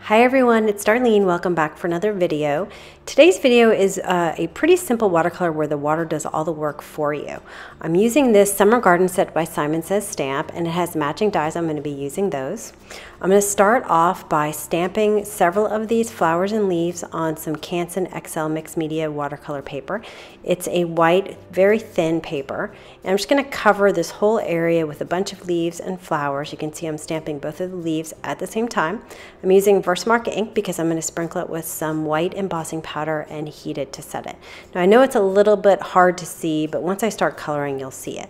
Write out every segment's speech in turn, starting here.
Hi everyone, it's Darlene. Welcome back for another video. Today's video is a pretty simple watercolor where the water does all the work for you. I'm using this Summer Garden Set by Simon Says stamp, and it has matching dies. I'm going to be using those. I'm going to start off by stamping several of these flowers and leaves on some Canson XL Mixed Media watercolor paper. It's a white, very thin paper, and I'm just going to cover this whole area with a bunch of leaves and flowers. You can see I'm stamping both of the leaves at the same time. I'm using Versamark ink because I'm going to sprinkle it with some white embossing powder and heat it to set it. Now I know it's a little bit hard to see, but once I start coloring you'll see it.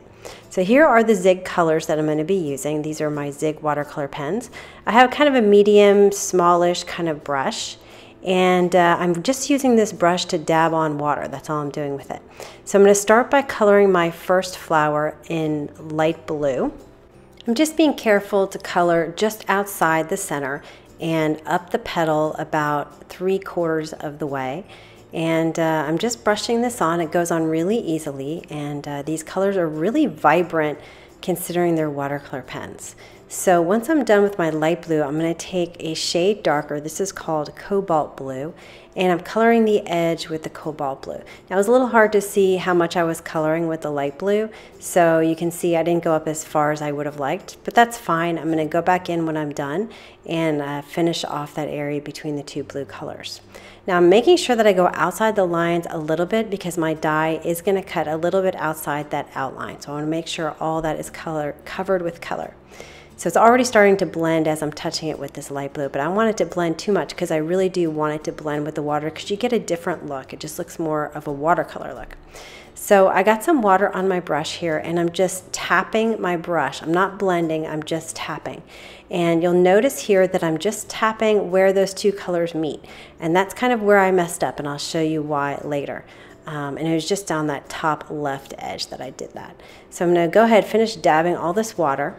So here are the Zig colors that I'm going to be using. These are my Zig watercolor pens. I have kind of a medium, smallish kind of brush, and I'm just using this brush to dab on water. That's all I'm doing with it. So I'm going to start by coloring my first flower in light blue. I'm just being careful to color just outside the center and up the petal about 3/4 of the way. And I'm just brushing this on. It goes on really easily, and these colors are really vibrant considering they're watercolor pens. So once I'm done with my light blue, I'm going to take a shade darker. This is called Cobalt Blue, and I'm coloring the edge with the Cobalt Blue. Now it was a little hard to see how much I was coloring with the light blue, so you can see I didn't go up as far as I would have liked, but that's fine. I'm going to go back in when I'm done and finish off that area between the two blue colors. Now I'm making sure that I go outside the lines a little bit because my die is going to cut a little bit outside that outline, so I want to make sure all that is covered with color. So it's already starting to blend as I'm touching it with this light blue, but I don't want it to blend too much because I really do want it to blend with the water because you get a different look. It just looks more of a watercolor look. So I got some water on my brush here, and I'm just tapping my brush. I'm not blending, I'm just tapping. And you'll notice here that I'm just tapping where those two colors meet. And that's kind of where I messed up, and I'll show you why later. And it was just down that top left edge that I did that. So I'm going to go ahead, finish dabbing all this water.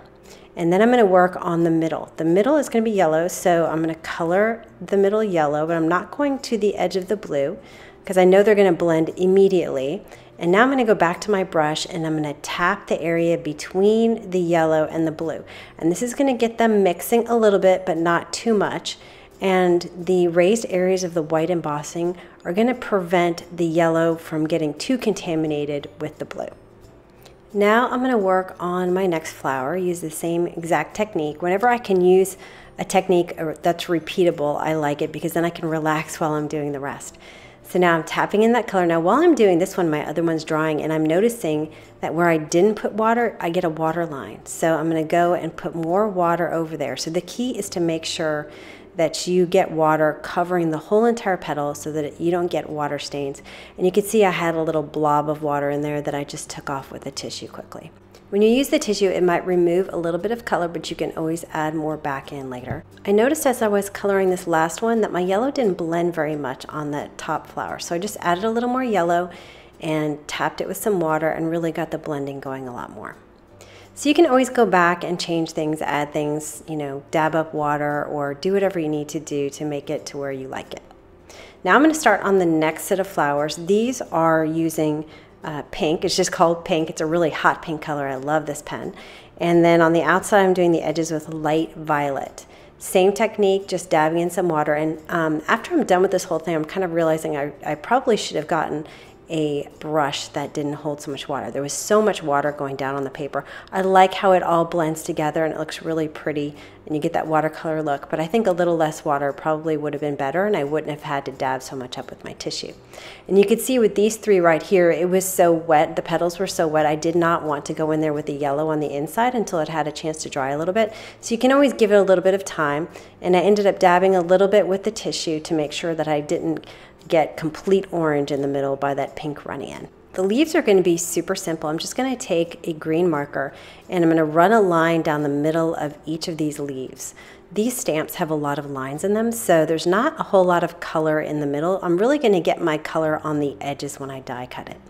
And then I'm going to work on the middle. The middle is going to be yellow, so I'm going to color the middle yellow, but I'm not going to the edge of the blue because I know they're going to blend immediately. And now I'm going to go back to my brush and I'm going to tap the area between the yellow and the blue. And this is going to get them mixing a little bit, but not too much. And the raised areas of the white embossing are going to prevent the yellow from getting too contaminated with the blue. Now I'm going to work on my next flower, use the same exact technique. Whenever I can use a technique that's repeatable, I like it because then I can relax while I'm doing the rest. So now I'm tapping in that color. Now while I'm doing this one, my other one's drying, and I'm noticing that where I didn't put water, I get a water line. So I'm going to go and put more water over there. So the key is to make sure that you get water covering the whole entire petal so that you don't get water stains. And you can see I had a little blob of water in there that I just took off with a tissue quickly. When you use the tissue, it might remove a little bit of color, but you can always add more back in later. I noticed as I was coloring this last one that my yellow didn't blend very much on the top flower. So I just added a little more yellow and tapped it with some water and really got the blending going a lot more. So you can always go back and change things, add things, you know, dab up water or do whatever you need to do to make it to where you like it. Now I'm going to start on the next set of flowers. These are using pink. It's just called pink. It's a really hot pink color. I love this pen. And then on the outside I'm doing the edges with light violet. Same technique, just dabbing in some water. And after I'm done with this whole thing, I'm kind of realizing I probably should have gotten a brush that didn't hold so much water. There was so much water going down on the paper. I like how it all blends together and it looks really pretty and you get that watercolor look, but I think a little less water probably would have been better and I wouldn't have had to dab so much up with my tissue. And you can see with these three right here, it was so wet, the petals were so wet, I did not want to go in there with the yellow on the inside until it had a chance to dry a little bit. So you can always give it a little bit of time, and I ended up dabbing a little bit with the tissue to make sure that I didn't get complete orange in the middle by that pink running in. The leaves are going to be super simple. I'm just going to take a green marker and I'm going to run a line down the middle of each of these leaves. These stamps have a lot of lines in them, so there's not a whole lot of color in the middle. I'm really going to get my color on the edges when I die cut it.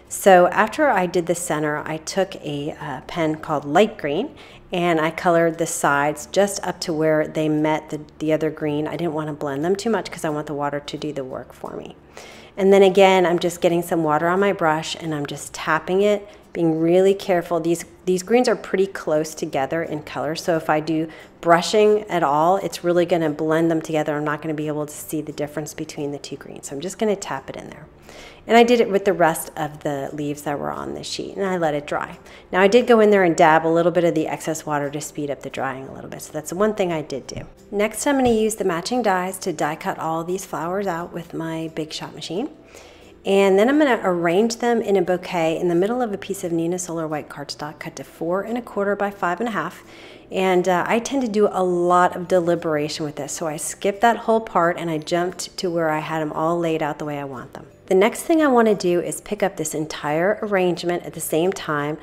So after I did the center, I took a pen called light green and I colored the sides just up to where they met the other green. I didn't want to blend them too much because I want the water to do the work for me. And then again, I'm just getting some water on my brush and I'm just tapping it being really careful. These greens are pretty close together in color, so if I do brushing at all, it's really going to blend them together. I'm not going to be able to see the difference between the two greens. So I'm just going to tap it in there. And I did it with the rest of the leaves that were on the sheet, and I let it dry. Now I did go in there and dab a little bit of the excess water to speed up the drying a little bit, so that's one thing I did do. Next, I'm going to use the matching dies to die cut all these flowers out with my Big Shot machine. And then I'm going to arrange them in a bouquet in the middle of a piece of Neenah Solar white cardstock cut to 4 1/4 by 5 1/2. And I tend to do a lot of deliberation with this, so I skipped that whole part and I jumped to where I had them all laid out the way I want them. The next thing I want to do is pick up this entire arrangement at the same time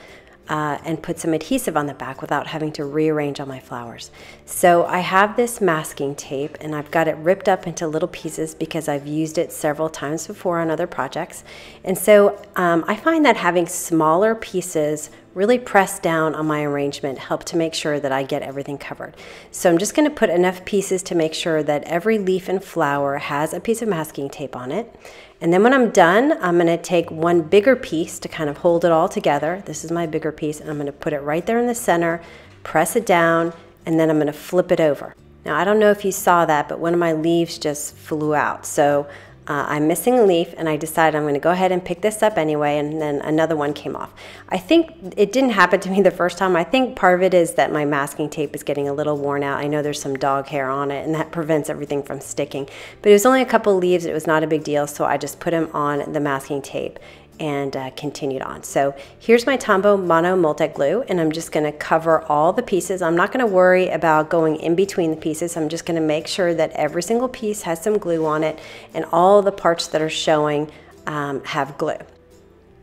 and put some adhesive on the back without having to rearrange all my flowers. So I have this masking tape and I've got it ripped up into little pieces because I've used it several times before on other projects. And so I find that having smaller pieces really press down on my arrangement help to make sure that I get everything covered. So I'm just going to put enough pieces to make sure that every leaf and flower has a piece of masking tape on it. And then when I'm done, I'm going to take one bigger piece to kind of hold it all together. This is my bigger piece, and I'm going to put it right there in the center, press it down, and then I'm going to flip it over. Now I don't know if you saw that, but one of my leaves just flew out. So I'm missing a leaf, and I decided I'm going to go ahead and pick this up anyway, and then another one came off. I think it didn't happen to me the first time. I think part of it is that my masking tape is getting a little worn out. I know there's some dog hair on it, and that prevents everything from sticking. But it was only a couple leaves. It was not a big deal, so I just put them on the masking tape and continued on. So here's my Tombow Mono Multi-Glue, and I'm just going to cover all the pieces. I'm not going to worry about going in between the pieces. I'm just going to make sure that every single piece has some glue on it, and all the parts that are showing have glue.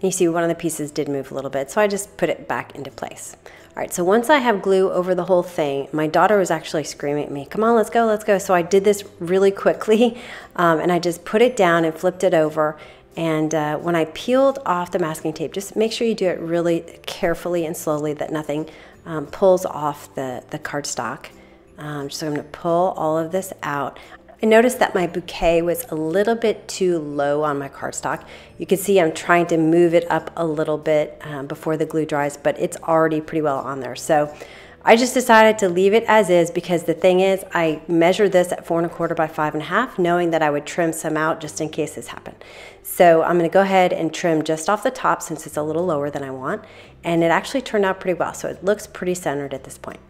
You see one of the pieces did move a little bit, so I just put it back into place. All right, so once I have glue over the whole thing, my daughter was actually screaming at me, "Come on, let's go, let's go." So I did this really quickly, and I just put it down and flipped it over. And when I peeled off the masking tape, just make sure you do it really carefully and slowly, that nothing pulls off the cardstock. So I'm going to pull all of this out. I noticed that my bouquet was a little bit too low on my cardstock. You can see I'm trying to move it up a little bit before the glue dries, but it's already pretty well on there. So I just decided to leave it as is, because the thing is, I measured this at 4 1/4 by 5 1/2, knowing that I would trim some out just in case this happened. So I'm going to go ahead and trim just off the top since it's a little lower than I want, and it actually turned out pretty well, so it looks pretty centered at this point.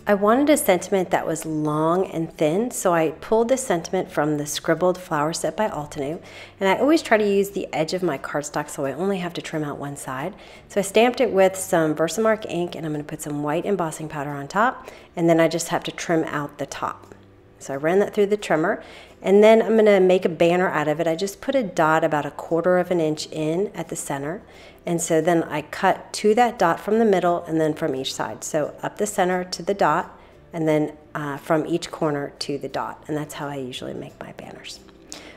I wanted a sentiment that was long and thin, so I pulled this sentiment from the Scribbled Flower Set by Altenew, and I always try to use the edge of my cardstock so I only have to trim out one side. So I stamped it with some Versamark ink, and I'm going to put some white embossing powder on top, and then I just have to trim out the top. So I ran that through the trimmer, and then I'm going to make a banner out of it. I just put a dot about 1/4 of an inch in at the center, and so then I cut to that dot from the middle and then from each side. So up the center to the dot, and then from each corner to the dot, and that's how I usually make my banners.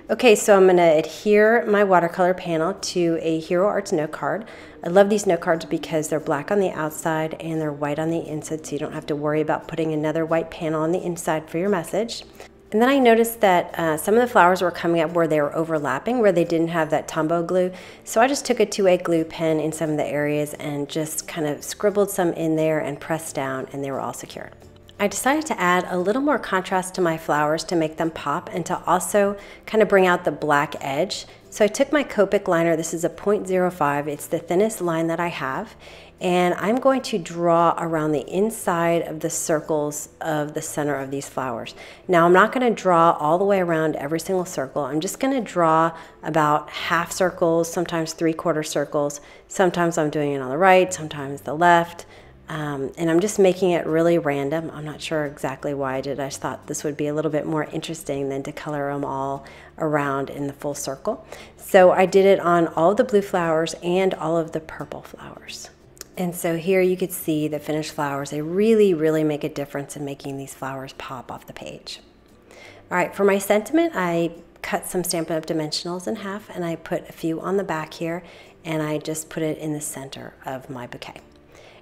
Okay, so I'm going to adhere my watercolor panel to a Hero Arts note card. I love these note cards because they're black on the outside and they're white on the inside, so you don't have to worry about putting another white panel on the inside for your message. And then I noticed that some of the flowers were coming up where they were overlapping, where they didn't have that Tombow glue. So I just took a 2A glue pen in some of the areas and just kind of scribbled some in there and pressed down, and they were all secured. I decided to add a little more contrast to my flowers to make them pop and to also kind of bring out the black edge. So I took my Copic liner, this is a 0.05, it's the thinnest line that I have, and I'm going to draw around the inside of the circles of the center of these flowers. Now I'm not going to draw all the way around every single circle, I'm just going to draw about half circles, sometimes 3/4 circles, sometimes I'm doing it on the right, sometimes the left. And I'm just making it really random. I'm not sure exactly why I did. I just thought this would be a little bit more interesting than to color them all around in the full circle. So I did it on all of the blue flowers and all of the purple flowers. And so here you could see the finished flowers. They really, really make a difference in making these flowers pop off the page. All right, for my sentiment, I cut some Stampin' Up! Dimensionals in half, and I put a few on the back here, and I just put it in the center of my bouquet.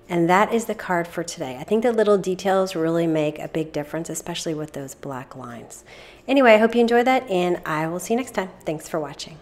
And that is the card for today. I think the little details really make a big difference, especially with those black lines. Anyway, I hope you enjoyed that, and I will see you next time. Thanks for watching.